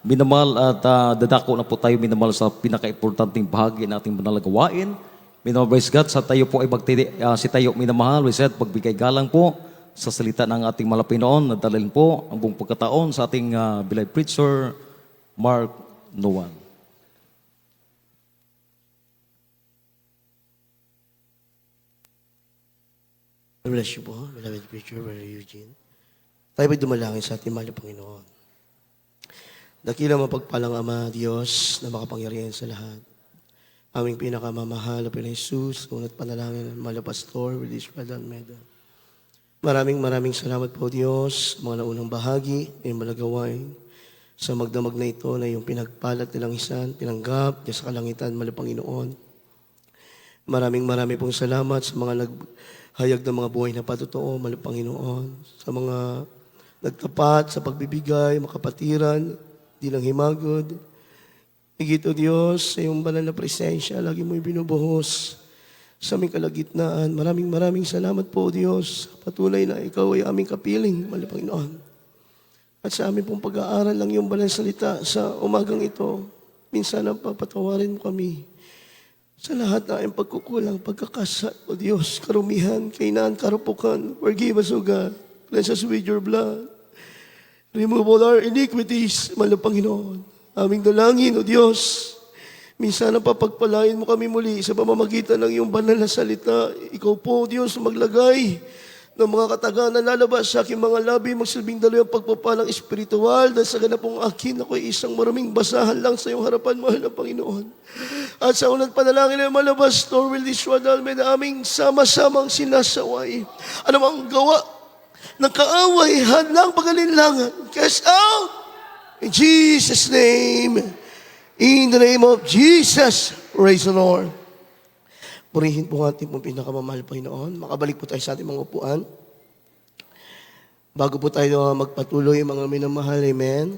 Minamahal at dadako na po tayo minamahal sa pinaka-importanting bahagi ng ating banal na gawain. Minamahal, praise God, sa tayo po ay si tayo minamahal, praise God, pagbigay galang po sa salita ng ating mahal na Panginoon, nadalhin po ang buong pagkataon sa ating beloved preacher, Mark Noan. God bless you po, beloved preacher, Brother Eugene. Tayo po'y dumalangin sa ating mahal na Panginoon. Dakilang mapagpalang Ama, Diyos, na makapangyarihan sa lahat. Aming pinakamamahal na Panginoon Jesus, ngunit panalangin ng mahal na Pastor, Willis Radal Meda. Maraming salamat po, Diyos, mga naunang bahagi ng malagawain sa magdamag na ito na yung pinagpalat nilang isan, tinanggap niya sa kalangitan, mahal na Panginoon. Marami pong salamat sa mga naghayag ng mga buhay na patotoo, mahal na Panginoon, sa mga nagtapat sa pagbibigay, makapatiran, di lang himagod. Higit o Diyos, sa iyong banal na presensya, lagi mo'y binubuhos sa aming kalagitnaan. Maraming salamat po, Diyos. Patuloy na ikaw ay aming kapiling, mahal na Panginoon. At sa aming pong pag-aaral lang yung banal salita sa umagang ito, minsan ang papatawarin mo kami sa lahat na aming pagkukulang, pagkakasal, O Diyos, karumihan, kainan, karupukan. Forgive us, O God. Cleanse us with your blood. Remove all our iniquities, mahal na Panginoon. Aming dalangin, O Diyos. Minsan ang papagpalain mo kami muli sa pamamagitan ng iyong banal na salita. Ikaw po, O Diyos, maglagay ng mga kataga na lalabas sa aking mga labi, magsilbing daloy ang pagpapalang espiritual, dahil sa ganapong akin, ako'y isang maraming basahan lang sa iyong harapan, mahal na Panginoon. At sa unang panalangin ay malabas, Pastor Willis Radal Meda, aming sama-samang sinasaway. Ano ang gawa ng kaaway, hadlang pag-alinlangan, cast out in Jesus' name. In the name of Jesus, praise the Lord. Purihin po ang ating pong pinakamamahal Panginoon. Makabalik po tayo sa ating mga upuan. Bago po tayo magpatuloy, mga minamahal, amen.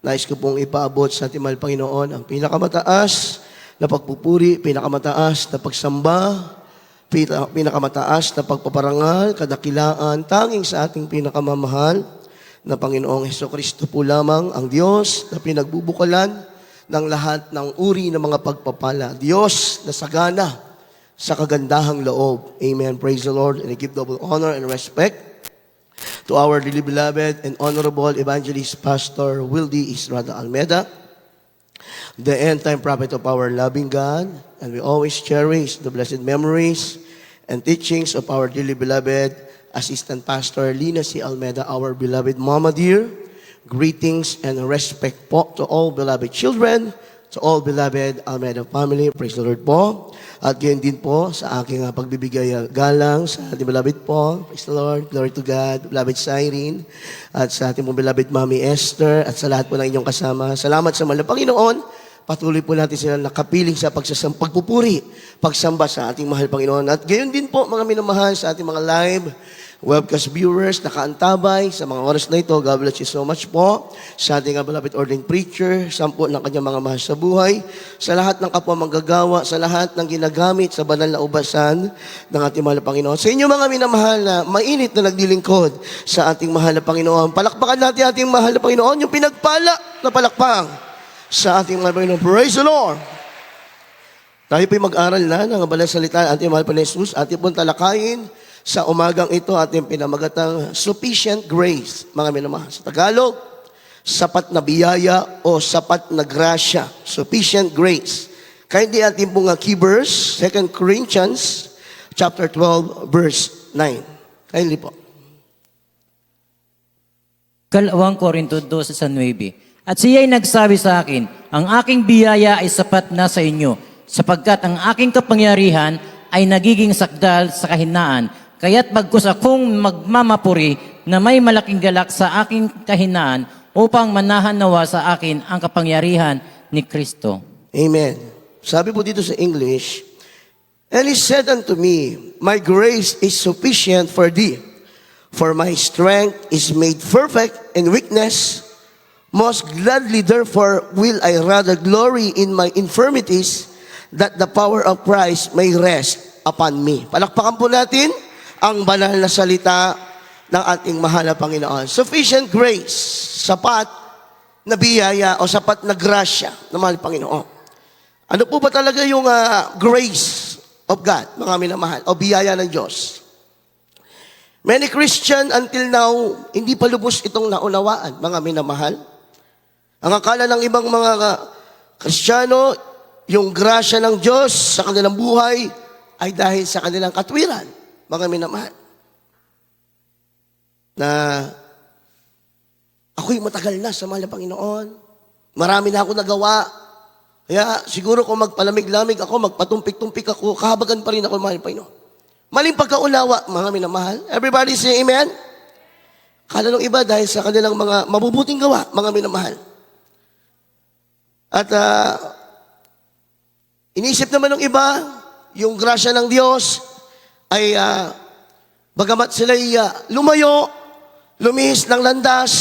Nais ko pong ipaabot sa ating mahal Panginoon ang pinakamataas na pagpupuri, pinakamataas na pagsamba, pinakamataas na pagpaparangal, kadakilaan, tanging sa ating pinakamamahal na Panginoong Hesukristo po lamang ang Diyos na pinagbubukalan ng lahat ng uri ng mga pagpapala. Diyos na sagana sa kagandahang loob. Amen. Praise the Lord. And I give double honor and respect to our dearly beloved and honorable evangelist Pastor Wildy Israda Almeda, the end-time prophet of our loving God, and we always cherish the blessed memories and teachings of our dearly beloved Assistant Pastor Lina C. Almeda, our beloved Mama dear. Greetings and respect po to all beloved children, to all beloved Almeda family. Praise the Lord po. At gayon din po sa aking pagbibigay galang sa ating beloved po. Praise the Lord. Glory to God. Beloved Cyrene. At sa ating pong beloved Mami Esther. At sa lahat po ng inyong kasama. Salamat sa mahal na Panginoon. Patuloy po natin sila nakapiling sa pagpupuri, pagsamba sa ating mahal Panginoon. At gayon din po mga minamahal sa ating mga live webcast viewers, nakaantabay sa mga oras na ito. God bless you so much po. Sa ating beloved ordained preacher, sampo ng kanyang mga mahal sa buhay, sa lahat ng kapwa manggagawa, sa lahat ng ginagamit sa banal na ubasan ng ating mahal na Panginoon. Sa inyo mga minamahal na mainit na nagdilingkod sa ating mahal na Panginoon. Palakpakan natin ating mahal na Panginoon, yung pinagpala na palakpang sa ating mahal na Panginoon. Praise the Lord! Tayo po'y mag-aral na ng banal na salita ng ating mahal na Jesus. Ating pong talakayin sa umagang ito ating pinamagatang sufficient grace, mga minamahal. Sa Tagalog, sapat na biyaya o sapat na grasya. Sufficient grace. Kaya di ating pong key verse, 2 Corinthians chapter 12, verse 9. Kindly po. Kalawang Korinto 12:9. At siya'y nagsabi sa akin, ang aking biyaya ay sapat na sa inyo, sapagkat ang aking kapangyarihan ay nagiging sakdal sa kahinaan. Kaya't bagkus akong magmamapuri na may malaking galak sa aking kahinaan upang manahan nawa sa akin ang kapangyarihan ni Kristo. Amen. Sabi po dito sa English, and he said unto me, my grace is sufficient for thee, for my strength is made perfect in weakness. Most gladly therefore will I rather glory in my infirmities, that the power of Christ may rest upon me. Palakpakan po natin ang banal na salita ng ating mahal na Panginoon. Sufficient grace, sapat na biyaya o sapat na grasya ng mahal na Panginoon. Ano po ba talaga yung grace of God, mga minamahal, o biyaya ng Diyos? Many Christian until now, hindi pa lubos itong naunawaan, mga minamahal. Ang akala ng ibang mga Kristiyano, yung grasya ng Diyos sa kanilang buhay ay dahil sa kanilang katwiran, mga minamahal. Na ako'y matagal na sa mahal na Panginoon. Marami na ako nagawa. Kaya siguro kung magpalamig-lamig ako, magpatumpik-tumpik ako, kahabagan pa rin ako mahal na Panginoon. Maling pagkaunawa, mga minamahal. Everybody say amen? Kala ng iba dahil sa kanilang mga mabubuting gawa, mga minamahal. At inisip naman ng iba, yung grasya ng Diyos ay bagamat sila'y lumayo, lumihis ng landas,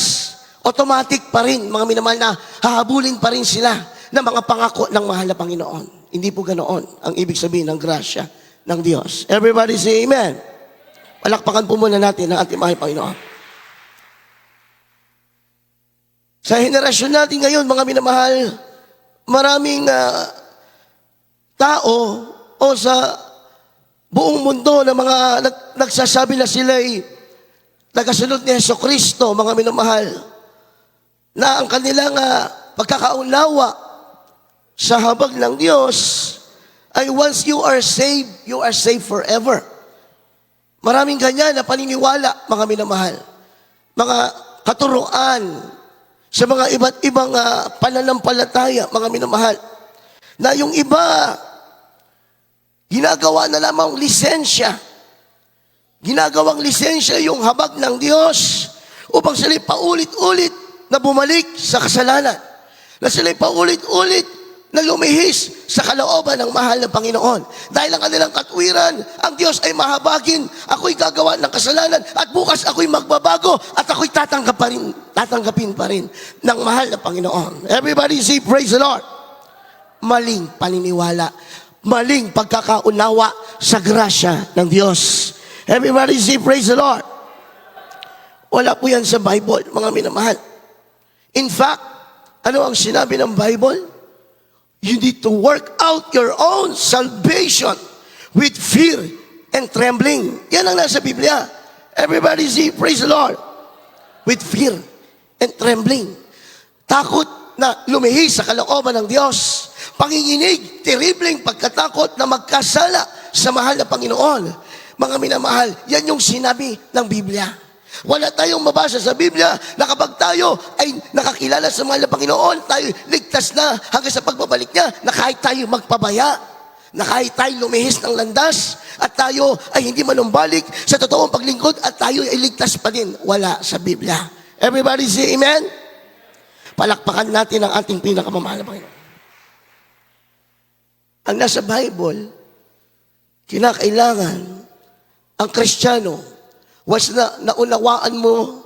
automatic pa rin, mga minamahal, na hahabulin pa rin sila ng mga pangako ng mahal na Panginoon. Hindi po ganoon ang ibig sabihin ng grasya ng Diyos. Everybody say amen. Palakpakan po muna natin ang ating mahal na Panginoon. Sa henerasyon natin ngayon, mga minamahal, maraming tao o sa buong mundo na mga nagsasabi na sila'y nagasunod ni Jesucristo, mga minamahal, na ang kanilang pagkakaunawa sa habag ng Diyos ay once you are saved forever. Maraming ganyan na paniniwala, mga minamahal. Mga katuruan sa mga iba't ibang pananampalataya, mga minamahal. Na yung iba, ginagawa na lamang lisensya. Ginagawang lisensya yung habag ng Diyos upang sila'y paulit-ulit na bumalik sa kasalanan. Na sila'y paulit-ulit na lumihis sa kalooban ng mahal na Panginoon. Dahil ang kanilang katwiran, ang Diyos ay mahabagin, ako'y gagawa ng kasalanan, at bukas ako'y magbabago, at ako'y tatanggapin pa rin ng mahal na Panginoon. Everybody say, praise the Lord. Maling paniniwala, maling pagkakaunawa sa grasya ng Diyos. Everybody say, praise the Lord. Wala po yan sa Bible, mga minamahal. In fact, ano ang sinabi ng Bible? You need to work out your own salvation with fear and trembling. Yan ang nasa Biblia. Everybody say, praise the Lord. With fear and trembling. Takot na lumihis sa kalooban ng Diyos. Panginginig, terribleng pagkatakot na magkasala sa mahal na Panginoon. Mga minamahal, yan yung sinabi ng Biblia. Wala tayong mabasa sa Biblia na kapag tayo ay nakakilala sa mahal na Panginoon, tayo ligtas na hanggang sa pagbabalik niya, na kahit tayo magpabaya, na kahit tayo lumihis ng landas, at tayo ay hindi manumbalik sa totoong paglingkod, at tayo ay ligtas pa din. Wala sa Biblia. Everybody say amen? Palakpakan natin ang ating pinakamamahal na Panginoon. Ang nasa Bible, kinakailangan ang Kristiyano, once na naunawaan mo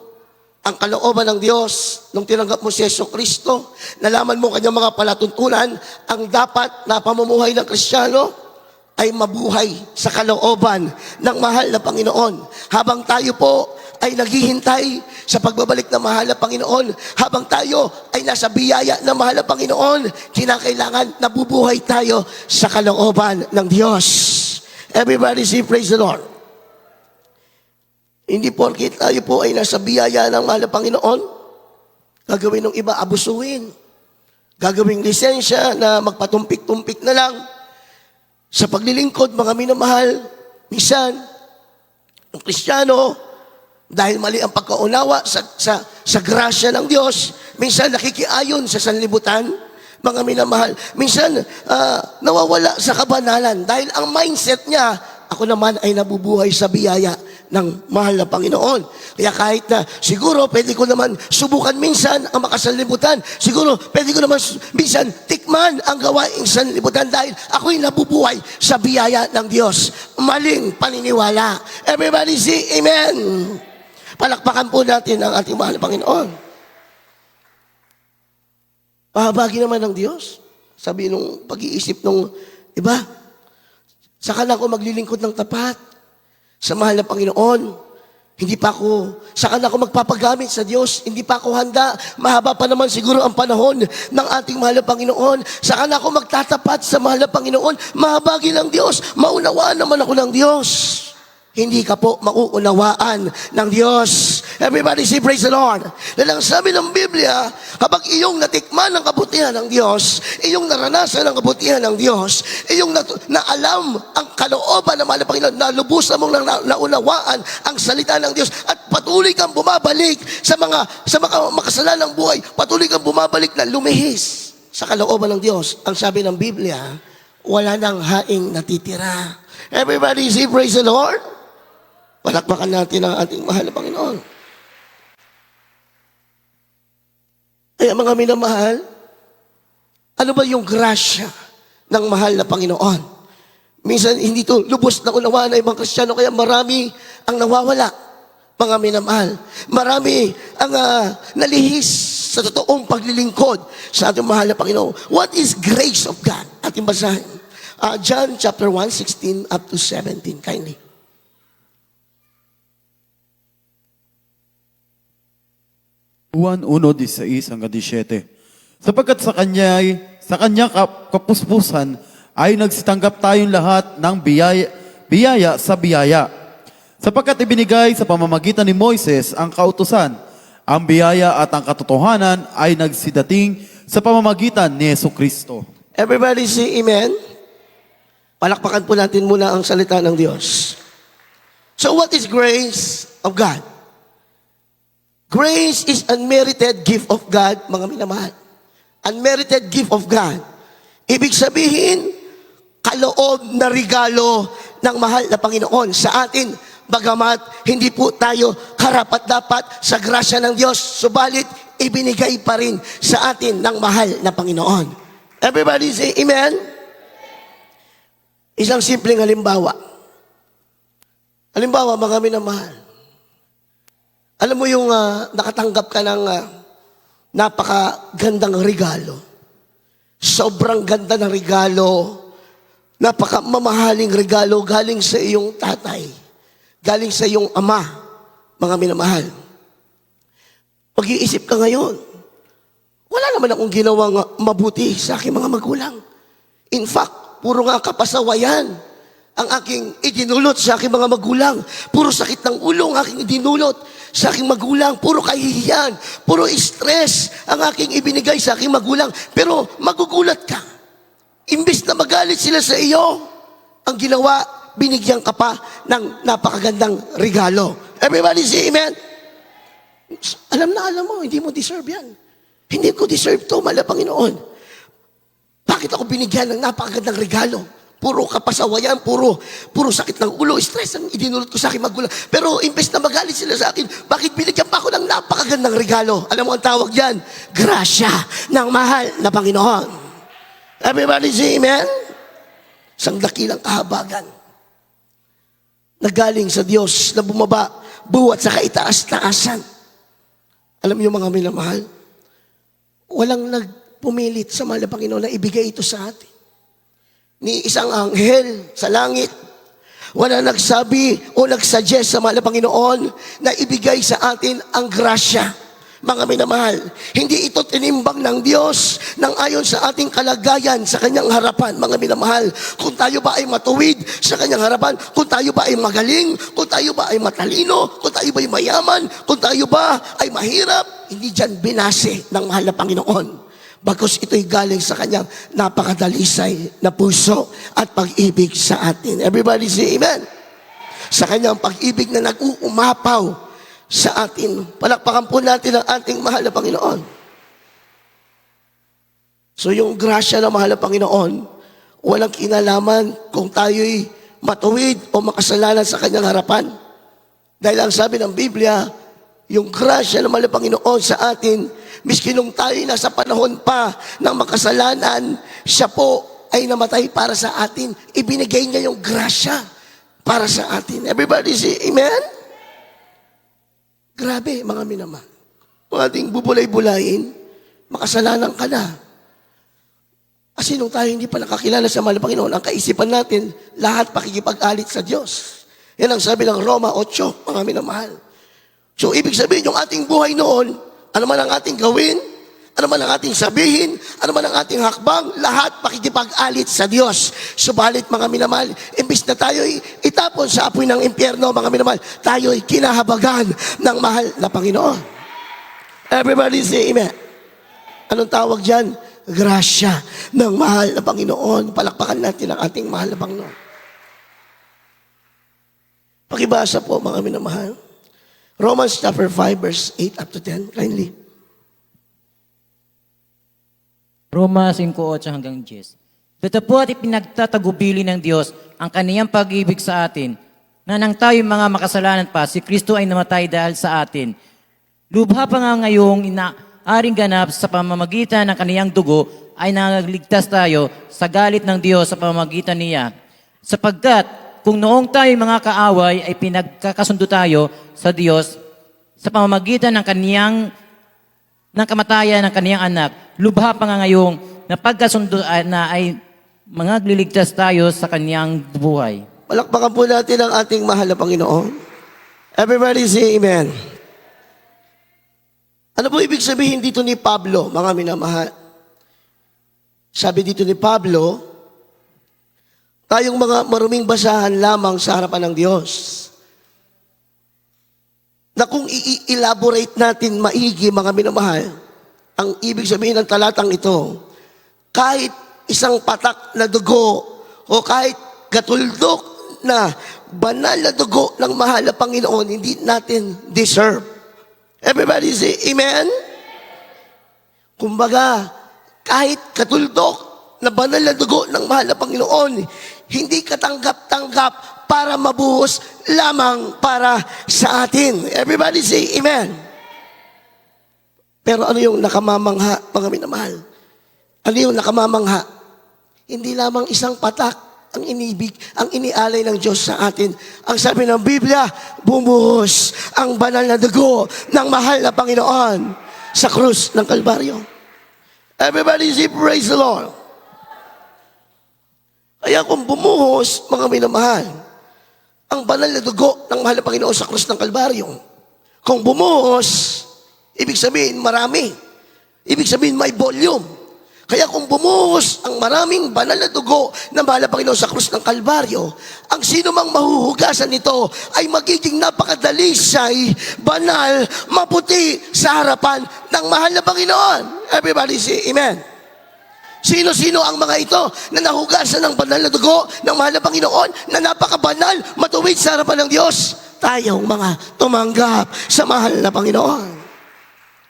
ang kalooban ng Diyos nung tinanggap mo si Jesucristo, nalaman mo kanyang mga palatuntunan, ang dapat na pamumuhay ng Kristiyano ay mabuhay sa kalooban ng mahal na Panginoon. Habang tayo po ay naghihintay sa pagbabalik ng mahal na Panginoon, habang tayo ay nasa biyaya ng mahal na Panginoon, kinakailangan nabubuhay tayo sa kalooban ng Diyos. Everybody say, praise the Lord. Hindi porkit tayo po ay nasa biyaya ng mahal na Panginoon, gagawin ng iba, abusuhin. Gagawing lisensya na magpatumpik-tumpik na lang. Sa paglilingkod, mga minamahal, minsan, ng Kristiyano, dahil mali ang pagkaunawa sa grasya ng Diyos, minsan nakikiayon sa sanlibutan, mga minamahal. Minsan, nawawala sa kabanalan dahil ang mindset niya, ako naman ay nabubuhay sa biyaya ng mahal na Panginoon. Kaya kahit na siguro pwede ko naman subukan minsan ang makasanlibutan. Siguro pwede ko naman minsan tikman ang gawaing sanlibutan dahil ako'y nabubuhay sa biyaya ng Diyos. Maling paniniwala. Everybody say amen. Palakpakan po natin ang ating mahal na Panginoon. Pahabagi naman ng Diyos. Sabi nung pag-iisip nung iba, saka lang ako maglilingkod ng tapat sa mahal na Panginoon. Hindi pa ako, saka na ako magpapagamit sa Diyos. Hindi pa ako handa. Mahaba pa naman siguro ang panahon ng ating mahal na Panginoon. Saka na ako magtatapat sa mahal na Panginoon. Mahabagin ng Diyos. Maunawaan naman ako ng Diyos. Hindi ka po mauunawaan ng Diyos. Everybody say praise the Lord. Dahil ang sabi ng Biblia, kapag iyong natikman ng kabutihan ng Diyos, iyong naranasan ng kabutihan ng Diyos, iyong naalam ang kalooban ng mahal na Panginoon, nalubusan mong naunawaan ang salita ng Diyos, at patuloy kang bumabalik sa mga makasalanang buhay, patuloy kang bumabalik na lumihis sa kalooban ng Diyos. Ang sabi ng Biblia, wala nang haing natitira. Everybody say praise the Lord. Palakpakan natin ang ating mahal na Panginoon. Kaya mga minamahal, ano ba yung grasya ng mahal na Panginoon? Minsan hindi to lubos na unawaan ng ibang Kristiyano, kaya marami ang nawawala, mga minamahal. Marami ang nalihis sa totoong paglilingkod sa ating mahal na Panginoon. What is grace of God? Ating basahin. John chapter 1, 16 up to 17. Kindly. Juan 1:16 hanggang 17. Sapagkat sa kanyang kapuspusan ay nagsitanggap tayong lahat ng biyaya sa biyaya. Sapagkat ibinigay sa pamamagitan ni Moises ang kautusan, ang biyaya at ang katotohanan ay nagsidating sa pamamagitan ni Jesucristo. Everybody say amen. Palakpakan po natin muna ang salita ng Diyos. So what is grace of God? Grace is unmerited gift of God, mga minamahal. Unmerited gift of God. Ibig sabihin, kaloob na regalo ng mahal na Panginoon sa atin. Bagamat hindi po tayo karapat-dapat sa grasya ng Diyos, subalit ibinigay pa rin sa atin ng mahal na Panginoon. Everybody say amen. Isang simpleng halimbawa. Halimbawa, mga minamahal. Alam mo yung nakatanggap ka ng napakagandang regalo. Sobrang ganda ng regalo. Napakamamahaling regalo galing sa iyong tatay. Galing sa iyong ama, mga minamahal. Pag-iisip ka ngayon, wala naman akong ginawang mabuti sa aking mga magulang. In fact, puro nga kapasawayan ang aking idinulot sa aking mga magulang. Puro sakit ng ulo ang aking idinulot sa aking magulang. Puro kahihiyan, puro stress ang aking ibinigay sa aking magulang. Pero magugulat ka. Imbis na magalit sila sa iyo, ang ginawa, binigyan ka pa ng napakagandang regalo. Everybody say amen. Alam mo, hindi mo deserve yan. Hindi ko deserve to, mahal na Panginoon. Bakit ako binigyan ng napakagandang regalo? Puro kapasawayan, puro sakit ng ulo, stress ang idinulot ko sa aking magulang. Pero imbes na magalit sila sa akin, bakit binigyan pa ako ng napakagandang regalo? Alam mo ang tawag dyan? Grasya ng mahal na Panginoon. Everybody say amen? Isang dakilang kahabagan na galing sa Diyos na bumaba, buwat sa kaitaas-taasan. Alam niyo mga minamahal, walang nagpumilit sa mahal na Panginoon na ibigay ito sa atin. Ni isang anghel sa langit, wala nagsabi o nagsuggest sa mahal na Panginoon na ibigay sa atin ang grasya. Mga minamahal, hindi ito tinimbang ng Diyos nang ayon sa ating kalagayan sa kanyang harapan. Mga minamahal, kung tayo ba ay matuwid sa kanyang harapan, kung tayo ba ay magaling, kung tayo ba ay matalino, kung tayo ba ay mayaman, kung tayo ba ay mahirap, hindi dyan binase ng mahal na Panginoon. Bagkus ito'y galing sa kanyang napakadalisay na puso at pag-ibig sa atin. Everybody say amen. Sa kanyang pag-ibig na nag-uumapaw sa atin. Palakpakan po natin ang ating mahal na Panginoon. So yung grasya ng mahal na Panginoon, walang kinalaman kung tayo'y matuwid o makasalanan sa kanyang harapan. Dahil ang sabi ng Biblia, yung grasya ng mahal na Panginoon sa atin, miski nung tayo nasa panahon pa ng makasalanan, siya po ay namatay para sa atin. Ibinigay niya yung grasya para sa atin. Everybody say amen? Grabe, mga minamahal. Kung ating bubulay-bulayin, makasalanan ka na. Kasi nung tayo hindi pa nakakilala sa mahal na Panginoon, ang kaisipan natin, lahat pakikipag-alit sa Diyos. Yan ang sabi ng Roma 8, mga minamahal. So, ibig sabihin, yung ating buhay noon, ano man ang ating gawin, ano man ang ating sabihin, ano man ang ating hakbang, lahat pakikipag-alit sa Diyos. Subalit, mga minamahal, imbis na tayo'y itapon sa apoy ng impyerno, mga minamahal, tayo'y kinahabagan ng mahal na Panginoon. Everybody say amen. Anong tawag dyan? Grasya ng mahal na Panginoon. Palakpakan natin ang ating mahal na Panginoon. Pakibasa po, mga minamahal. Romans chapter 5, verse 8 up to 10. Kindly. Roma 5:8 hanggang 10. Datapwat ipinagtatagubili ng Diyos ang kaniyang pag-ibig sa atin, na nang tayo mga makasalanan pa, si Kristo ay namatay dahil sa atin. Lubha pa nga ngayong inaaring ganap sa pamamagitan ng kaniyang dugo ay nangligtas tayo sa galit ng Diyos sa pamamagitan niya. Sapagkat kung noong tayo mga kaaway ay pinagkakasundo tayo sa Diyos sa pamamagitan ng kamatayan ng kaniyang anak, lubha pa nga ngayong na pagkasundo na ay mga liligtas tayo sa kaniyang buhay. Palakpakan po natin ang ating mahal na Panginoon. Everybody say amen. Ano po ibig sabihin dito ni Pablo, mga minamahal? Sabi dito ni Pablo, tayong mga maruming basahan lamang sa harapan ng Diyos. Na kung i-elaborate natin maigi, mga minamahal, ang ibig sabihin ng talatang ito, kahit isang patak na dugo o kahit katuldok na banal na dugo ng mahal na Panginoon, hindi natin deserve. Everybody say amen? Kumbaga, kahit katuldok na banal na dugo ng mahal na Panginoon, hindi katanggap-tanggap para mabuhos lamang para sa atin. Everybody say amen. Pero ano yung nakamamangha, mga minamahal? Ano yung nakamamangha? Hindi lamang isang patak ang inibig, ang inialay ng Diyos sa atin. Ang sabi ng Biblia, bumuhos ang banal na dugo ng mahal na Panginoon sa krus ng Kalbaryo. Everybody say praise the Lord. Kaya kung bumuhos, mga minamahal, ang banal na dugo ng mahal na Panginoon sa krus ng Kalbaryo, kung bumuhos, ibig sabihin marami. Ibig sabihin may volume. Kaya kung bumuhos ang maraming banal na dugo ng mahal na Panginoon sa krus ng Kalbaryo, ang sino mang mahuhugasan nito ay magiging napakadalisay, banal, maputi sa harapan ng mahal na Panginoon. Everybody say amen. Sino-sino ang mga ito na nahugasan ng banal na dugo ng mahal na Panginoon na napakabanal, matuwid sa harapan ng Diyos? Tayong mga tumanggap sa mahal na Panginoon.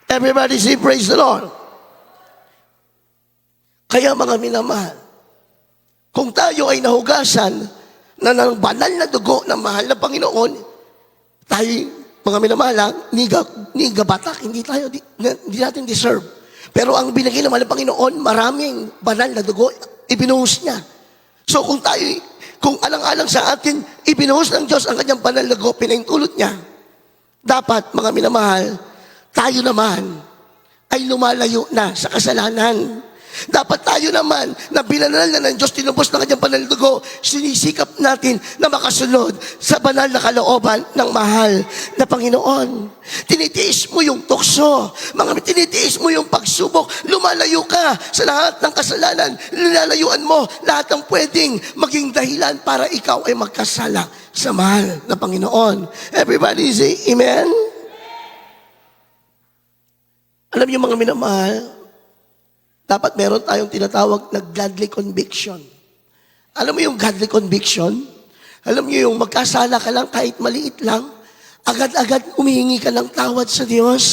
Everybody say praise the Lord. Kaya mga minamahal, kung tayo ay nahugasan na ng banal na dugo ng mahal na Panginoon, tayo, mga minamahal, niga batak, hindi natin deserve. Pero ang binigay ng mahal na Panginoon, maraming banal na dugo, ibinuhos niya. So kung alang-alang sa atin, ibinuhos ng Diyos ang kanyang banal na dugo, pinaintulot niya, dapat, mga minamahal, tayo naman ay lumalayo na sa kasalanan. Dapat tayo naman na binanal na ng Diyos, tinubos ng kanyang banal na dugo, sinisikap natin na makasunod sa banal na kalooban ng mahal na Panginoon. Tinitiis mo yung tukso, tinitiis mo yung pagsubok, lumalayo ka sa lahat ng kasalanan, nilalayuan mo lahat ng pwedeng maging dahilan para ikaw ay magkasala sa mahal na Panginoon. Everybody say amen? Alam niyo mga minamahal, dapat meron tayong tinatawag na godly conviction. Alam mo yung godly conviction? Alam niyo yung magkasala ka lang kahit maliit lang, agad-agad umihingi ka ng tawad sa Diyos.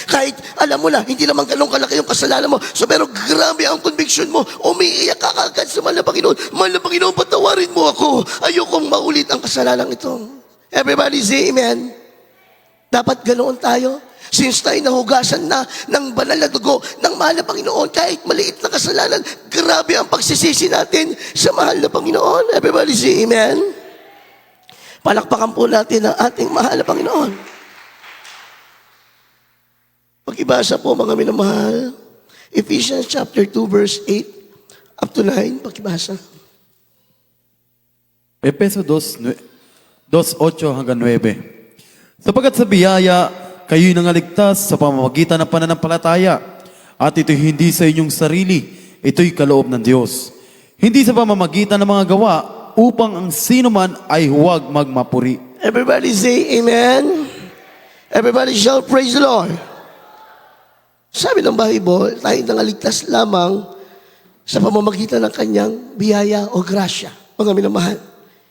Kahit alam mo na, hindi naman ganun kalaki yung kasalanan mo. So pero grabe ang conviction mo, umiiyak ka agad sa mahal na Panginoon. Mahal na Panginoon, patawarin mo ako. Ayokong maulit ang kasalanan ito. Everybody say amen. Dapat ganoon tayo. Since tayo nahugasan na ng banal na dugo ng mahal na Panginoon, kahit maliit na kasalanan, grabe ang pagsisisi natin sa mahal na Panginoon. Everybody say amen. Palakpakan po natin ang ating mahal na Panginoon. Pakibasa po mga minamahal, Ephesians chapter 2 verse 8 up to 9, pakibasa. Efeso 2:8 hanggang 9. Sapagat sa biyaya, kayo'y nangaligtas sa pamamagitan ng pananampalataya. At ito'y hindi sa inyong sarili, ito'y kaloob ng Diyos. Hindi sa pamamagitan ng mga gawa, upang ang sino man ay huwag magmapuri. Everybody say amen. Everybody shall praise the Lord. Sabi ng Bible, tayo nangaligtas lamang sa pamamagitan ng kanyang biyaya o grasya. Mga minamahal,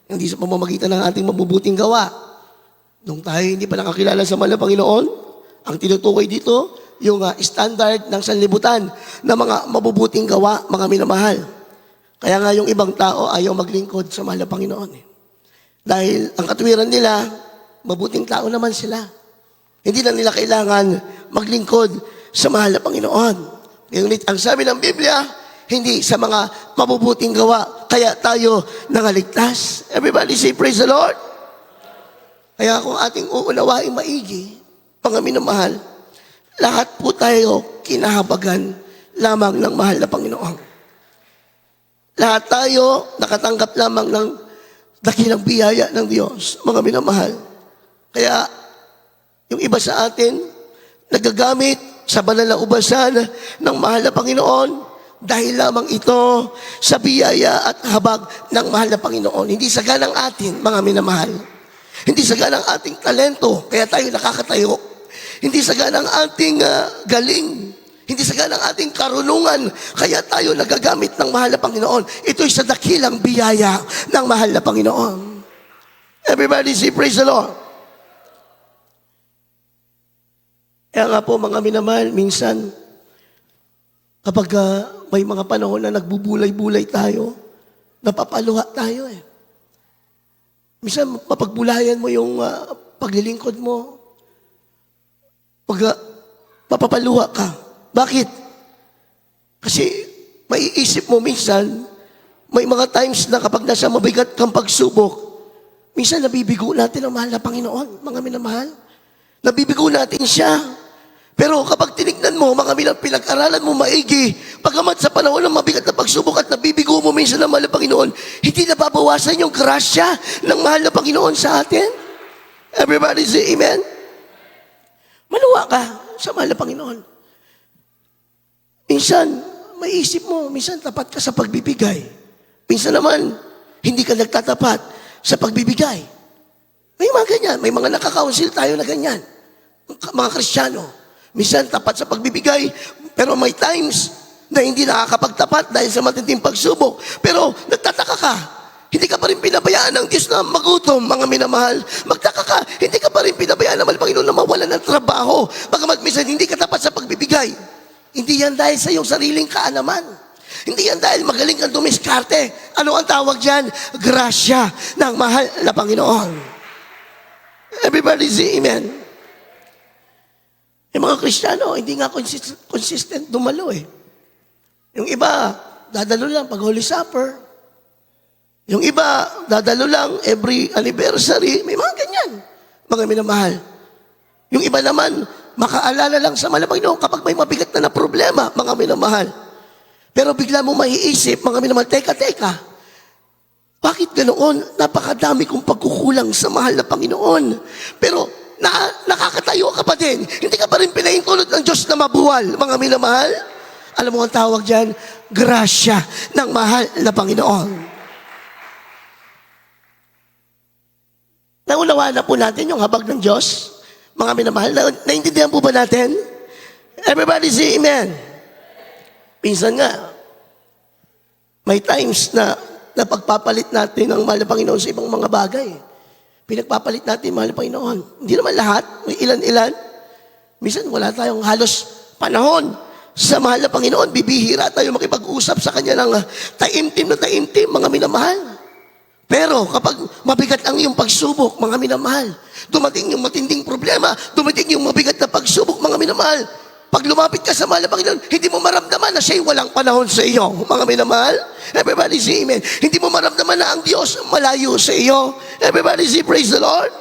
hindi sa pamamagitan ng ating mabubuting gawa. Nung tayo hindi pa nakakilala sa mahal na Panginoon, ang tinutukoy dito, yung standard ng sanlibutan na mga mabubuting gawa, mga minamahal. Kaya nga yung ibang tao ayaw maglingkod sa mahal na Panginoon. Dahil ang katuwiran nila, mabuting tao naman sila. Hindi na nila kailangan maglingkod sa mahal na Panginoon. Ngunit ang sabi ng Biblia, hindi sa mga mabubuting gawa, kaya tayo nangaligtas. Everybody say praise the Lord. Kaya kung ating uunawaing maigi, mga minamahal, lahat po tayo kinahabagan lamang ng mahal na Panginoon. Lahat tayo nakatanggap lamang ng dakilang biyaya ng Diyos, mga minamahal. Kaya yung iba sa atin, nagagamit sa banal na ubasan ng mahal na Panginoon dahil lamang ito sa biyaya at habag ng mahal na Panginoon. Hindi sa ganang atin, mga minamahal. Hindi sa ganang ating talento, kaya tayo nakakatayo. Hindi sa ganang ating galing. Hindi sa ganang ating karunungan, kaya tayo nagagamit ng mahal na Panginoon. Ito'y sa dakilang biyaya ng mahal na Panginoon. Everybody say praise the Lord. Kaya nga po mga minamahal, minsan kapag may mga panahon na nagbubulay-bulay tayo, napapaluha tayo eh. Minsan mapagbulayan mo yung paglilingkod mo, mapapaluha ka. Bakit? Kasi maiisip mo minsan, may mga times na kapag nasa mabigat kang pagsubok, minsan nabibigo natin ang mahal na Panginoon, mga minamahal. Nabibigo natin siya. Pero kapag tinignan mo, mga pinag-aralan mo maigi, pagamat sa panahon ng mabigat na pagsubok at nabibigo mo minsan ng mahal na Panginoon, hindi nababawasan yung grasya ng mahal na Panginoon sa atin. Everybody say amen. Maluwa ka sa mahal na Panginoon. Minsan, maiisip mo, minsan tapat ka sa pagbibigay. Minsan naman, hindi ka nagtatapat sa pagbibigay. May mga ganyan, may mga nakakaunsil tayo na ganyan. Mga Kristiyano. Minsan tapat sa pagbibigay, pero may times na hindi nakakapagtapat dahil sa matinding pagsubok. Pero nagtataka ka, hindi ka pa rin pinabayaan ng Diyos na magutom, mga minamahal. Magtaka ka, hindi ka pa rin pinabayaan ng Panginoon na mawalan ng trabaho. Bagamat minsan hindi ka tapat sa pagbibigay. Hindi yan dahil sa iyong sariling kaalaman. Hindi yan dahil magaling kang dumiskarte. Ano ang tawag dyan? Grasya ng mahal na Panginoon. Everybody say amen. Yung mga Kristiyano, hindi nga consistent dumalo eh. Yung iba, dadalo lang pag Holy Supper. Yung iba, dadalo lang every anniversary. May mga ganyan, mga minamahal. Yung iba naman, makaalala lang sa mahal na Panginoon kapag may mabigat na problema, mga minamahal. Pero bigla mo maiisip, mga minamahal, teka, bakit ganoon? Napakadami kong pagkukulang sa mahal na Panginoon. Pero nakakatayo ka pa din. Hindi ka pa rin pinahintulot ng Diyos na mabuwal, mga minamahal. Alam mo ang tawag dyan? Grasya ng mahal na Panginoon. Naunawaan na po natin yung habag ng Diyos, mga minamahal. Naintindihan po ba natin? Everybody say amen. Minsan nga, may times na pagpapalit natin ang mahal na Panginoon sa ibang mga bagay. Pinagpapalit natin mahal na Panginoon. Hindi naman lahat, may ilan-ilan. Minsan wala tayong halos panahon sa mahal na Panginoon. Bibihira tayo makipag-usap sa Kanya ng taimtim na taimtim, mga minamahal. Pero kapag mabigat ang iyong pagsubok, mga minamahal, dumating yung matinding problema, dumating yung mabigat na pagsubok, mga minamahal, pag lumapit ka sa mahal na Panginoon, hindi mo maramdaman na siya'y walang panahon sa iyo, mga minamahal. Everybody say amen. Hindi mo maramdaman na ang Diyos malayo sa iyo. Everybody say praise the Lord.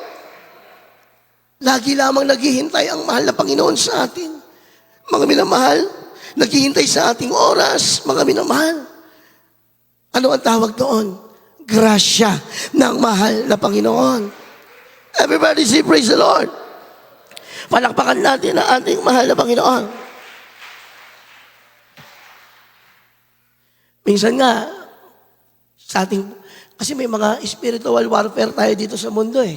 Lagi lamang naghihintay ang mahal na Panginoon sa atin. Mga minamahal, naghihintay sa ating oras, mga minamahal. Ano ang tawag doon? Grasya ng mahal na Panginoon. Everybody say praise the Lord. Palakpakan natin ang ating mahal na Panginoon. Minsan nga, sa ating, kasi may mga spiritual warfare tayo dito sa mundo eh.